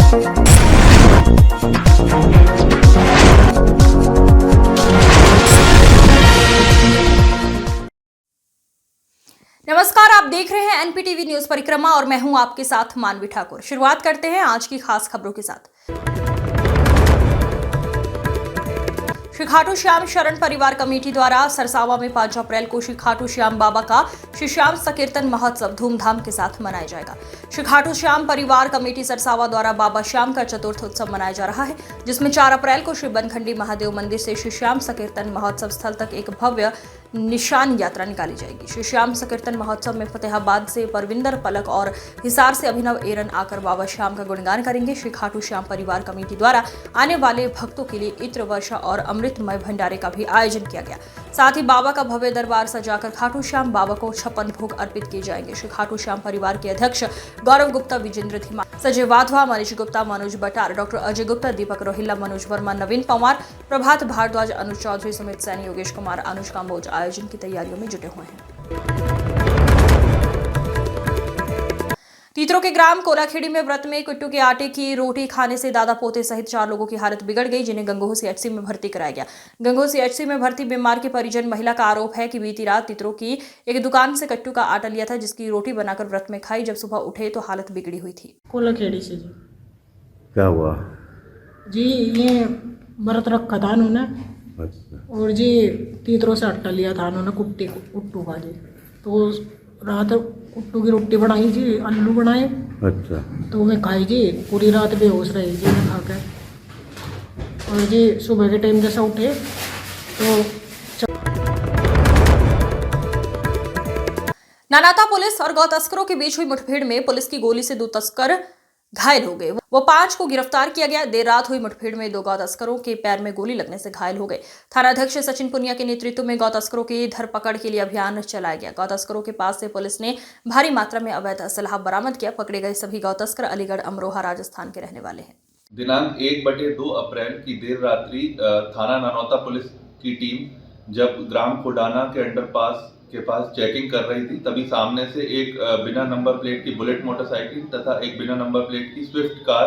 नमस्कार, आप देख रहे हैं एनपीटीवी न्यूज परिक्रमा और मैं हूं आपके साथ मानवी ठाकुर। शुरुआत करते हैं आज की खास खबरों के साथ। श्री खाटू श्याम शरण परिवार कमेटी द्वारा सरसावा में 5 अप्रैल को श्री खाटू श्याम बाबा का श्री श्याम संकीर्तन महोत्सव धूमधाम के साथ मनाया जाएगा। श्री खाटू श्याम परिवार कमेटी सरसावा द्वारा बाबा श्याम का चतुर्थ उत्सव मनाया जा रहा है, जिसमें 4 अप्रैल को श्री बनखंडी महादेव मंदिर से श्री श्याम संकीर्तन महोत्सव स्थल तक एक भव्य निशान यात्रा निकाली जाएगी। श्री श्याम संकीर्तन महोत्सव में फतेहाबाद से परविंदर पलक और हिसार से अभिनव एरन आकर बाबा श्याम का गुणगान करेंगे। श्री खाटू श्याम परिवार कमेटी द्वारा आने वाले भक्तों के लिए इत्र वर्षा और अमृतमय भंडारे का भी आयोजन किया गया। साथ ही बाबा का भव्य दरबार सजाकर खाटू श्याम बाबा को 56 भोग अर्पित किए जाएंगे। श्री खाटू श्याम परिवार के अध्यक्ष गौरव गुप्ता, विजेंद्र धीमा, संजय वाधवा, मनीष गुप्ता, मनोज बटार, डॉक्टर अजय गुप्ता, दीपक रोहिल्ला, मनोज वर्मा, नवीन पवार, प्रभात भारद्वाज, अनुज चौधरी, सुमित सैनी, योगेश कुमार, अनुज काम्बोज आयोजन की तैयारियों में जुटे हुए हैं। तीतरो के ग्राम कोलाखेड़ी में व्रत में कुट्टू के आटे की रोटी खाने से दादा पोते सहित 4 लोगों की हालत बिगड़ गई, जिन्हें गंगोह सीएचसी में भर्ती कराया गया। गंगोह सीएचसी में भर्ती बीमार के परिजन महिला का आरोप है कि बीती रात तीतरो की एक दुकान से कट्टू का आटा लिया था, जिसकी रोटी बनाकर व्रत में खाई। जब सुबह उठे तो हालत बिगड़ी हुई थी। कोलाखेड़ी से जी। क्या हुआ जी? ये व्रत रखा था उन्होंने। अच्छा। और जी तीतरों से आटा लिया था उन्होंने कुट्टू का जी। तो रात कुट्टू की रोटी बनाई जी, आलू बनाए। अच्छा। तो मैं खाई जी, पूरी रात बेहोश रही जी मैं खा कर। और जी सुबह के टाइम जैसा उठे तो नानाता पुलिस और गौ तस्करों के बीच हुई मुठभेड़ में पुलिस की गोली से 2 तस्कर घायल हो गए। वो 5 को गिरफ्तार किया गया। देर रात हुई मुठभेड़ में 2 गौ तस्करों के पैर में गोली लगने से घायल हो गए। थानाध्यक्ष सचिन पुनिया के नेतृत्व में गौ तस्करों की धरपकड़ के लिए अभियान चलाया गया। गौ तस्करों के पास से पुलिस ने भारी मात्रा में अवैध असलहा बरामद किया। पकड़े गए सभी गौ तस्कर अलीगढ़, अमरोहा, राजस्थान के रहने वाले हैं। दिनांक 1/2 अप्रैल की देर रात्रि थाना नानौता पुलिस की टीम जब ग्राम कोडाना के अंडरपास के पास चेकिंग कर रही थी, तभी सामने से एक बिना नंबर प्लेट की बुलेट मोटरसाइकिल तथा एक बिना नंबर प्लेट की स्विफ्ट कार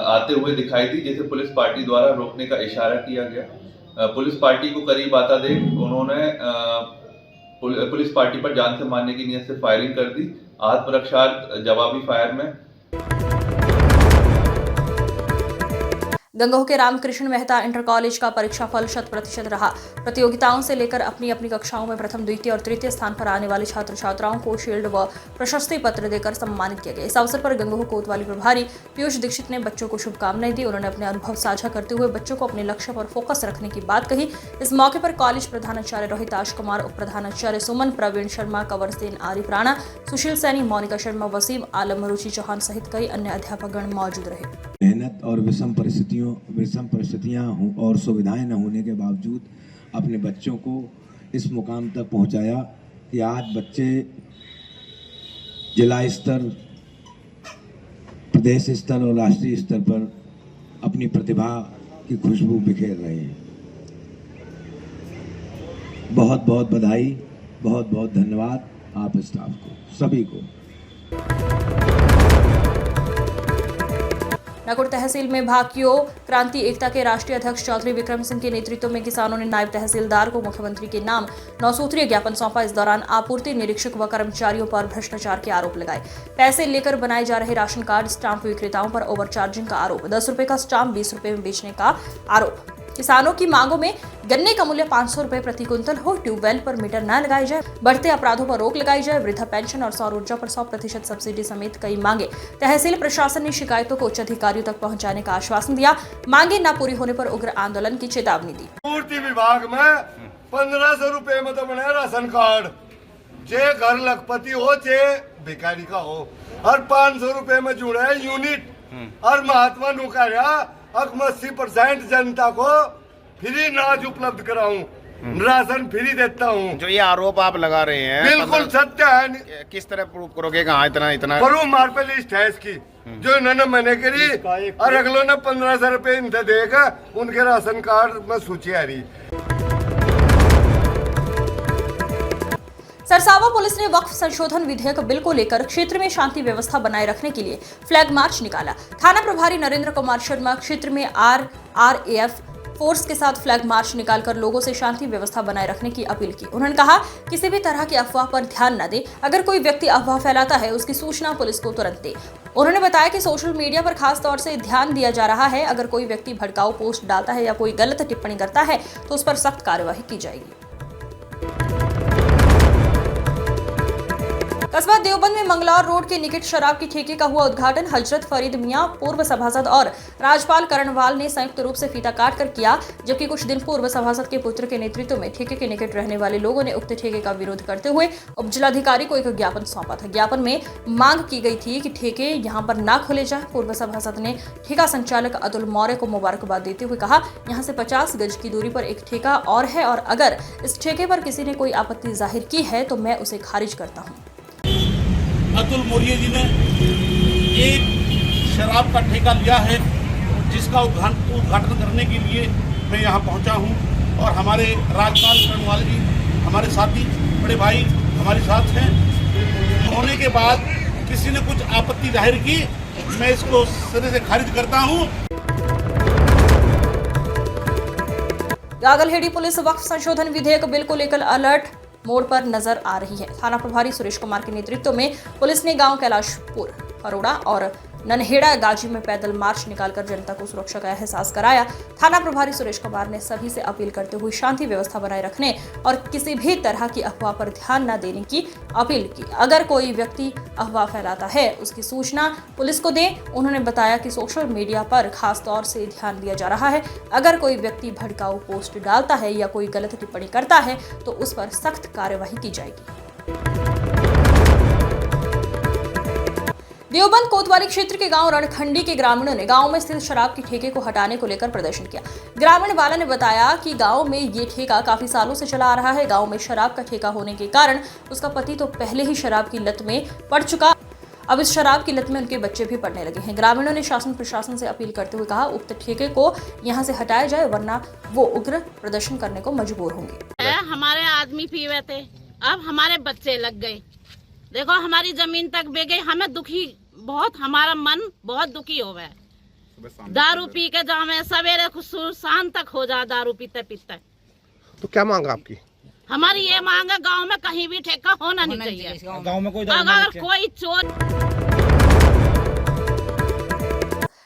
आते हुए दिखाई दी, जिसे पुलिस पार्टी द्वारा रोकने का इशारा किया गया। पुलिस पार्टी को करीब आता देख उन्होंने पुलिस पार्टी पर जान से मारने की नीयत से फायरिंग कर दी। आत्मरक्षार्थ जवाबी फायर में गंगोह के रामकृष्ण मेहता इंटर कॉलेज का परीक्षा फल 100% रहा। प्रतियोगिताओं से लेकर अपनी अपनी कक्षाओं में प्रथम, द्वितीय और तृतीय स्थान पर आने वाले छात्र छात्राओं को शील्ड व प्रशस्ति पत्र देकर सम्मानित किया गया। इस अवसर पर गंगोह कोतवाली प्रभारी पीयूष दीक्षित ने बच्चों को शुभकामनाएं दी। उन्होंने अपने अनुभव साझा करते हुए बच्चों को अपने लक्ष्य पर फोकस रखने की बात कही। इस मौके पर कॉलेज प्रधानाचार्य रोहिताश कुमार, उप प्रधानाचार्य सुमन, प्रवीण शर्मा, कंवर सेन, आरिफ राणा, सुशील सैनी, मोनिका शर्मा, वसीम आलम, रुचि चौहान सहित कई अन्य अध्यापकगण मौजूद रहे। मेहनत और विषम परिस्थितियां और सुविधाएं न होने के बावजूद अपने बच्चों को इस मुकाम तक पहुंचाया कि आज बच्चे जिला स्तर, प्रदेश स्तर और राष्ट्रीय स्तर पर अपनी प्रतिभा की खुशबू बिखेर रहे हैं। बहुत बहुत बधाई, बहुत बहुत धन्यवाद आप स्टाफ को, सभी को। नागौर तहसील में भाकियो क्रांति एकता के राष्ट्रीय अध्यक्ष चौधरी विक्रम सिंह के नेतृत्व में किसानों ने नायब तहसीलदार को मुख्यमंत्री के नाम 9 सूत्रीय ज्ञापन सौंपा। इस दौरान आपूर्ति निरीक्षक व कर्मचारियों पर भ्रष्टाचार के आरोप लगाए। पैसे लेकर बनाए जा रहे राशन कार्ड स्टाम्प विक्रेताओं पर ओवरचार्जिंग का आरोप, 10 रुपए का स्टाम्प 20 रुपए में बेचने का आरोप। किसानों की मांगों में गन्ने का मूल्य 500 रुपए प्रति क्विंटल हो, ट्यूबवेल पर मीटर न लगाई जाए, बढ़ते अपराधों पर रोक लगाई जाए, वृद्धा पेंशन और सौर ऊर्जा पर 100% सब्सिडी समेत कई मांगे। तहसील प्रशासन ने शिकायतों को उच्च अधिकारियों तक पहुंचाने का आश्वासन दिया। मांगे न पूरी होने पर उग्र आंदोलन की चेतावनी दी। पूर्ति विभाग में 1500 रुपए में तो बने राशन कार्ड, जे घर लखपति हो चे भिखारी का हो, और 500 रुपए में जुड़े यूनिट। और महात्मा नुकाया 80% जनता को फ्री अनाज उपलब्ध कराऊं, राशन फ्री देता हूं। जो ये आरोप आप लगा रहे हैं बिल्कुल सत्य है। किस तरह प्रूव करोगे? कहाँ इतना करूँ? हमारे पे लिस्ट है इसकी, जो इन्होंने मैंने करी, और अगलों ने 1500 रुपए इनसे देगा, उनके राशन कार्ड में सूची आ रही। सरसावा पुलिस ने वक्फ संशोधन विधेयक बिल को लेकर क्षेत्र में शांति व्यवस्था बनाए रखने के लिए फ्लैग मार्च निकाला। थाना प्रभारी नरेंद्र कुमार शर्मा क्षेत्र में RRAF फोर्स के साथ फ्लैग मार्च निकालकर लोगों से शांति व्यवस्था बनाए रखने की अपील की। उन्होंने कहा, किसी भी तरह की अफवाह पर ध्यान न दे। अगर कोई व्यक्ति अफवाह फैलाता है, उसकी सूचना पुलिस को तुरंत दे। उन्होंने बताया कि सोशल मीडिया पर खास तौर से ध्यान दिया जा रहा है। अगर कोई व्यक्ति भड़काऊ पोस्ट डालता है या कोई गलत टिप्पणी करता है तो उस पर सख्त कार्यवाही की जाएगी। कस्बा देवबंद में मंगलौर रोड के निकट शराब की ठेके का हुआ उद्घाटन। हजरत फरीद मियां पूर्व सभासद और राजपाल करणवाल ने संयुक्त रूप से फीता काट कर किया, जबकि कुछ दिन पूर्व सभासद के पुत्र के नेतृत्व में ठेके के निकट रहने वाले लोगों ने उक्त ठेके का विरोध करते हुए उप जिलाधिकारी को एक ज्ञापन सौंपा था। ज्ञापन में मांग की गई थी कि ठेके यहां पर न खोले जाए। पूर्व सभासद ने ठेका संचालक अतुल मौर्य को मुबारकबाद देते हुए कहा, यहां से 50 गज की दूरी पर एक ठेका और है और अगर इस ठेके पर किसी ने कोई आपत्ति जाहिर की है तो मैं उसे खारिज करता हूँ। अतुल मौर्य जी ने एक शराब का ठेका लिया है, जिसका उद्घाटन करने के लिए मैं यहाँ पहुँचा हूँ और हमारे राजपाल करणवाल जी हमारे साथी बड़े भाई हमारे साथ हैं। होने के बाद किसी ने कुछ आपत्ति जाहिर की, मैं इसको सिरे से खारिज करता हूँ। गागलहेड़ी पुलिस वक्फ संशोधन विधेयक बिल को लेकर अलर्ट मोड पर नजर आ रही है। थाना प्रभारी सुरेश कुमार के नेतृत्व में पुलिस ने गांव कैलाशपुर, हरोड़ा और ननहेड़ा गाजी में पैदल मार्च निकालकर जनता को सुरक्षा का एहसास कराया। थाना प्रभारी सुरेश कुमार ने सभी से अपील करते हुए शांति व्यवस्था बनाए रखने और किसी भी तरह की अफवाह पर ध्यान न देने की अपील की। अगर कोई व्यक्ति अफवाह फैलाता है, उसकी सूचना पुलिस को दें। उन्होंने बताया कि सोशल मीडिया पर खास तौर से ध्यान दिया जा रहा है। अगर कोई व्यक्ति भड़काऊ पोस्ट डालता है या कोई गलत टिप्पणी करता है तो उस पर सख्त कार्यवाही की जाएगी। देवबंद कोतवाली क्षेत्र के गांव रणखंडी के ग्रामीणों ने गांव में स्थित शराब के ठेके को हटाने को लेकर प्रदर्शन किया। ग्रामीण वाला ने बताया कि गांव में ये ठेका काफी सालों से चला आ रहा है। गांव में शराब का ठेका होने के कारण उसका पति तो पहले ही शराब की लत में पड़ चुका, अब इस शराब की लत में उनके बच्चे भी पड़ने लगे हैं। ग्रामीणों ने शासन प्रशासन से अपील करते हुए कहा, उक्त ठेके को यहां से हटाया जाए वरना वो उग्र प्रदर्शन करने को मजबूर होंगे। हमारे आदमी पीवे थे, अब हमारे बच्चे लग गए। देखो हमारी जमीन तक बह गई, हमें दुखी बहुत, हमारा मन बहुत दुखी हो गया। दारू पी के जावे, सवेरे शाम तक हो जा दारू पीते पीते। तो क्या मांग आपकी? हमारी ये मांग है, गांव में कहीं भी ठेका होना नहीं चाहिए। गांव में कोई अगर कोई चोर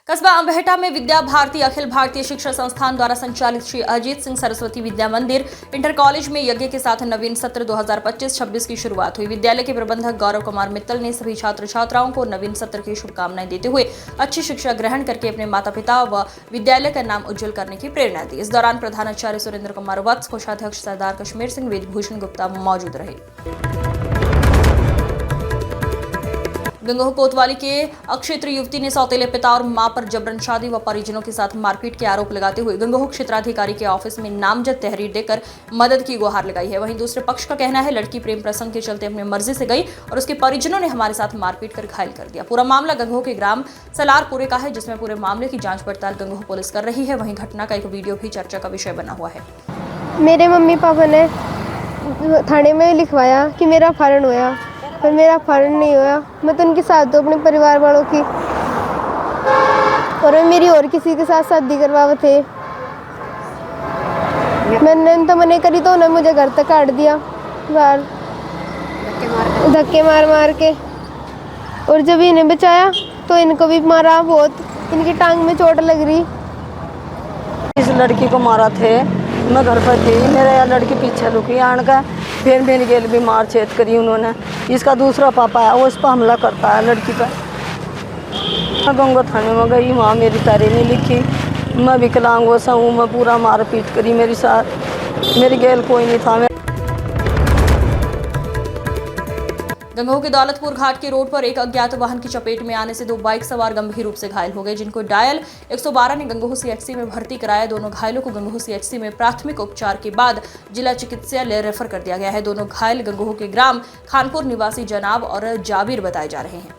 कस्बा अंबेहटा में विद्या भारती अखिल भारतीय शिक्षा संस्थान द्वारा संचालित श्री अजीत सिंह सरस्वती विद्या मंदिर इंटर कॉलेज में यज्ञ के साथ नवीन सत्र 2025-26 की शुरुआत हुई। विद्यालय के प्रबंधक गौरव कुमार मित्तल ने सभी छात्र छात्राओं को नवीन सत्र की शुभकामनाएं देते हुए अच्छी शिक्षा ग्रहण करके अपने माता पिता व विद्यालय का नाम उज्जवल करने की प्रेरणा दी। इस दौरान प्रधानाचार्य सुरेंद्र कुमार वत्स, कोषाध्यक्ष सरदार कश्मीर सिंह, वेदभूषण गुप्ता मौजूद रहे। गंगोह कोतवाली के अक्षेत्र युवती ने सौतेले पिता और मां पर जबरन शादी व परिजनों के साथ मारपीट के आरोप लगाते हुए गंगोह क्षेत्राधिकारी के ऑफिस में नामजद तहरीर देकर मदद की गुहार लगाई है। वहीं दूसरे पक्ष का कहना है, लड़की प्रेम प्रसंग के चलते अपनी मर्जी से गई और उसके परिजनों ने हमारे साथ मारपीट कर घायल कर दिया। पूरा मामला गंगोह के ग्राम सलारपुरे का है, जिसमें पूरे मामले की जांच पड़ताल गंगोह पुलिस कर रही है। वहीं घटना का एक वीडियो भी चर्चा का विषय बना हुआ है। मेरे मम्मी पापा ने थाने में लिखवाया कि मेरा अपहरण हुआ, पर मेरा अपहरण नहीं हुआ। मैं तो उनके साथ हूँ, अपने परिवार वालों की, और मेरी और किसी के साथ शादी करवाए थे। मैंने तो मना करी तो उन्होंने मुझे घर तक काट दिया बाहर, धक्के मार मार के। और जब इन्हें बचाया तो इनको भी मारा बहुत, इनकी टांग में चोट लग रही। इस लड़की को मारा थे, मैं घर पर थी, मेरा लड़की पीछे लुकी आन का, फिर मेरी गेल भी मार छेद करी उन्होंने। इसका दूसरा पापा है, वो इस पर हमला करता है लड़की पर। मैं गंगो थाने में गई, वहाँ मेरी तारीफ नहीं लिखी। मैं विकलांग वो हूँ, मैं पूरा मार पीट करी मेरे साथ, मेरी गेल कोई नहीं था। गंगोह के दौलतपुर घाट के रोड पर एक अज्ञात वाहन की चपेट में आने से 2 बाइक सवार गंभीर रूप से घायल हो गए, जिनको डायल 112 ने गंगोह सीएचसी में भर्ती कराया। दोनों घायलों को गंगोह सीएचसी में प्राथमिक उपचार के बाद जिला चिकित्सालय रेफर कर दिया गया है। दोनों घायल गंगोह के ग्राम खानपुर निवासी जनाब और जाबिर बताए जा रहे हैं।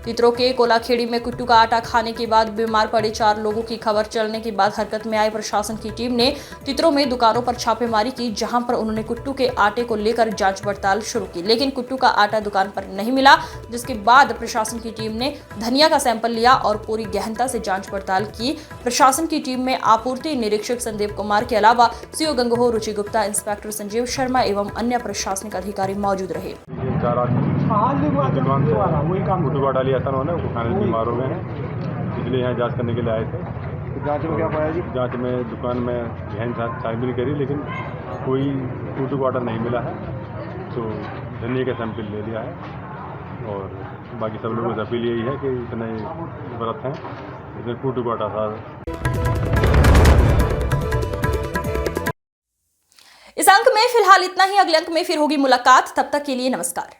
तितरो के कोलाखेड़ी में कुट्टू का आटा खाने के बाद बीमार पड़े 4 लोगों की खबर चलने के बाद हरकत में आई प्रशासन की टीम ने तितरो में दुकानों पर छापेमारी की, जहां पर उन्होंने कुट्टू के आटे को लेकर जांच पड़ताल शुरू की, लेकिन कुट्टू का आटा दुकान पर नहीं मिला, जिसके बाद प्रशासन की टीम ने धनिया का सैंपल लिया और पूरी गहनता से जांच पड़ताल की। प्रशासन की टीम में आपूर्ति निरीक्षक संदीप कुमार के अलावा सीओ गंगोह, रुचि गुप्ता, इंस्पेक्टर संजीव शर्मा एवं अन्य प्रशासनिक अधिकारी मौजूद रहे। 4 आदमी दुकान से कुट्टू का आटा लिया था उन्होंने, वो खाने बीमार हो गए हैं, इसलिए यहाँ जांच करने के लिए आए थे। जांच में क्या पाया जी? जांच में दुकान में गहन छानबीन करी, लेकिन कोई कुट्टू का आटा नहीं मिला है, तो धनिया का सैंपल ले लिया है। और बाकी सब लोगों से अपील यही है कि इतने व्रत हैं, इसमें कुट्टू का आटा था। इस अंक में फिलहाल इतना ही। अगले अंक में फिर होगी मुलाकात, तब तक के लिए नमस्कार।